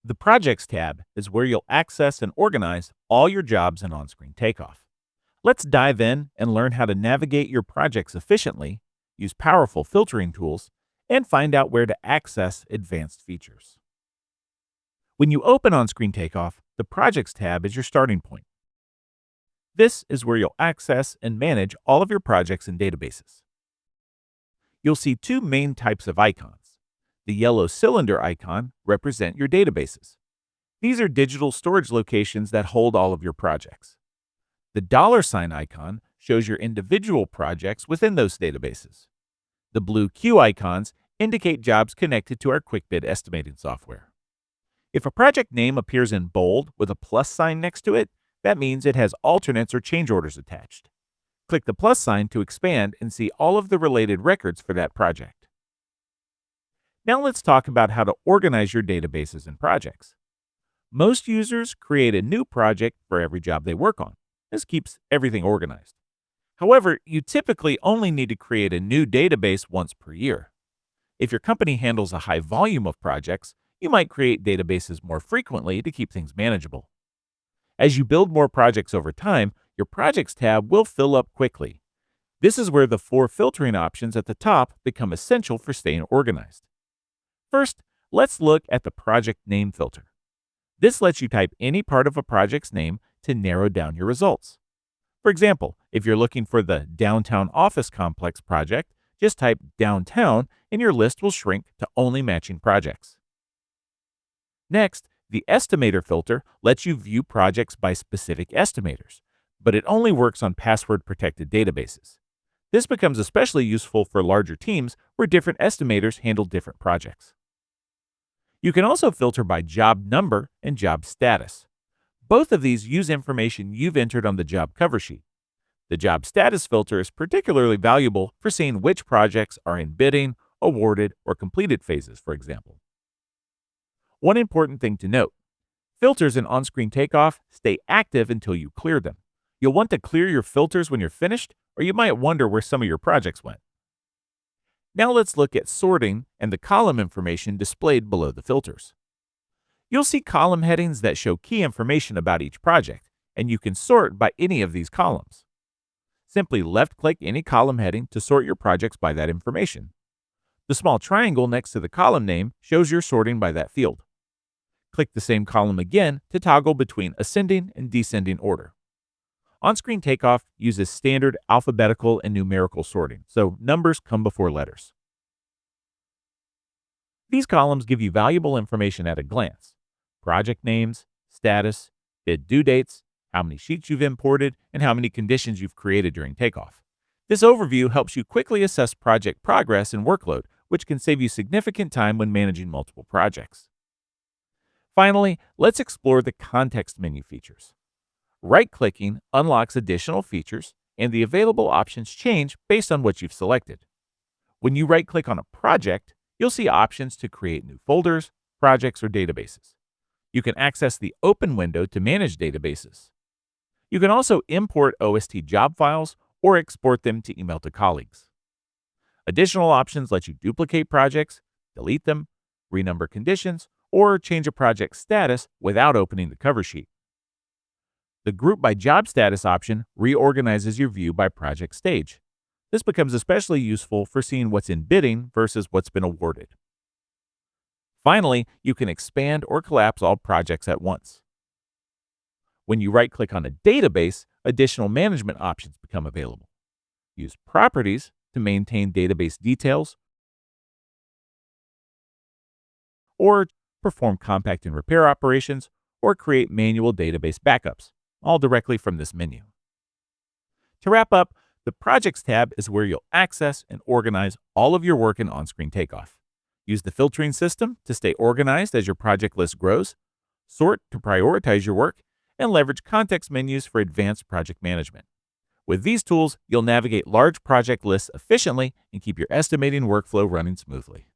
The Projects tab is where you'll access and organize all your jobs in on-screen Takeoff. Let's dive in and learn how to navigate your projects efficiently, use powerful filtering tools, and find out where to access advanced features. When you open on-screen Takeoff, the Projects tab is your starting point. This is where you'll access and manage all of your projects and databases. You'll see two main types of icons. The yellow cylinder icon represent your databases. These are digital storage locations that hold all of your projects. The $ icon shows your individual projects within those databases. The blue Q icons indicate jobs connected to our QuickBid estimating software. If a project name appears in bold with a plus sign next to it, that means it has alternates or change orders attached. Click the plus sign to expand and see all of the related records for that project. Now let's talk about how to organize your databases and projects. Most users create a new project for every job they work on. This keeps everything organized. However, you typically only need to create a new database once per year. If your company handles a high volume of projects, you might create databases more frequently to keep things manageable. As you build more projects over time, your Projects tab will fill up quickly. This is where the 4 filtering options at the top become essential for staying organized. First, let's look at the Project Name filter. This lets you type any part of a project's name to narrow down your results. For example, if you're looking for the Downtown Office Complex project, just type Downtown and your list will shrink to only matching projects. Next, the Estimator filter lets you view projects by specific estimators, but it only works on password-protected databases. This becomes especially useful for larger teams where different estimators handle different projects. You can also filter by job number and job status. Both of these use information you've entered on the job cover sheet. The job status filter is particularly valuable for seeing which projects are in bidding, awarded, or completed phases, for example. One important thing to note, filters in on-screen Takeoff stay active until you clear them. You'll want to clear your filters when you're finished, or you might wonder where some of your projects went. Now let's look at sorting and the column information displayed below the filters. You'll see column headings that show key information about each project, and you can sort by any of these columns. Simply left-click any column heading to sort your projects by that information. The small triangle next to the column name shows your sorting by that field. Click the same column again to toggle between ascending and descending order. On-screen Takeoff uses standard alphabetical and numerical sorting, so numbers come before letters. These columns give you valuable information at a glance: project names, status, bid due dates, how many sheets you've imported, and how many conditions you've created during Takeoff. This overview helps you quickly assess project progress and workload, which can save you significant time when managing multiple projects. Finally, let's explore the context menu features. Right-clicking unlocks additional features, and the available options change based on what you've selected. When you right-click on a project, you'll see options to create new folders, projects, or databases. You can access the Open window to manage databases. You can also import OST job files or export them to email to colleagues. Additional options let you duplicate projects, delete them, renumber conditions, or change a project's status without opening the cover sheet. The Group by Job Status option reorganizes your view by project stage. This becomes especially useful for seeing what's in bidding versus what's been awarded. Finally, you can expand or collapse all projects at once. When you right-click on a database, additional management options become available. Use Properties to maintain database details, or perform compact and repair operations, or create manual database backups, all directly from this menu. To wrap up, the Projects tab is where you'll access and organize all of your work in on-screen Takeoff. Use the filtering system to stay organized as your project list grows, sort to prioritize your work, and leverage context menus for advanced project management. With these tools, you'll navigate large project lists efficiently and keep your estimating workflow running smoothly.